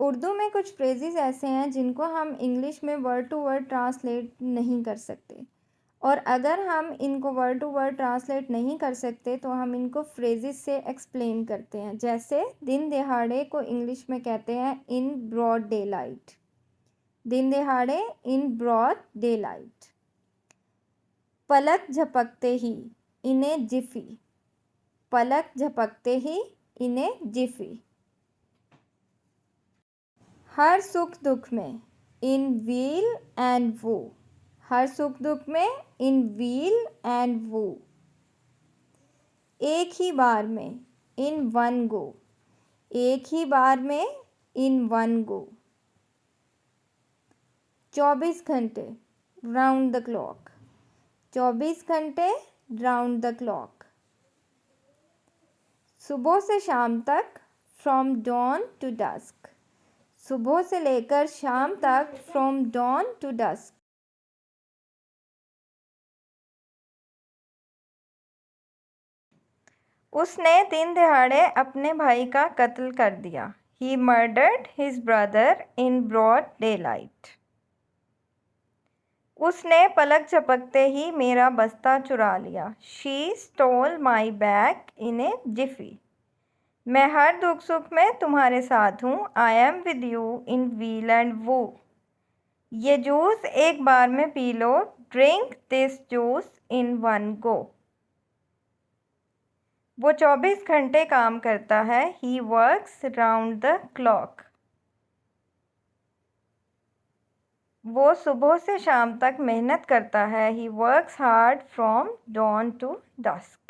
उर्दू में कुछ फ्रेजेस ऐसे हैं जिनको हम इंग्लिश में वर्ड टू वर्ड ट्रांसलेट नहीं कर सकते, और अगर हम इनको वर्ड टू वर्ड ट्रांसलेट नहीं कर सकते तो हम इनको फ्रेजेस से एक्सप्लेन करते हैं। जैसे दिन दहाड़े को इंग्लिश में कहते हैं इन ब्रॉड डे लाइट। दिन दहाड़े इन ब्रॉड डे लाइट। पलक झपकते ही इन्हें जिफी। पलक झपकते ही इन्हें जिफी। हर सुख दुख में इन व्हील एंड वो। हर सुख दुख में इन व्हील एंड वो। एक ही बार में इन वन गो। एक ही बार में इन वन गो। 24 घंटे राउंड द क्लॉक। 24 घंटे राउंड द क्लॉक। सुबह से शाम तक फ्रॉम डॉन टू डस्क। सुबह से लेकर शाम तक फ्रॉम डॉन टू डस्क। उसने दिन दहाड़े अपने भाई का कत्ल कर दिया। He murdered his brother in broad daylight. उसने पलक झपकते ही मेरा बस्ता चुरा लिया। She stole my bag in a jiffy. मैं हर दुख सुख में तुम्हारे साथ हूँ। I am with you in weal and woe. ये जूस एक बार में P low. Drink this juice in one go. वो 24 घंटे काम करता है। He works round the clock. वो सुबह से शाम तक मेहनत करता है। He works hard from dawn to dusk.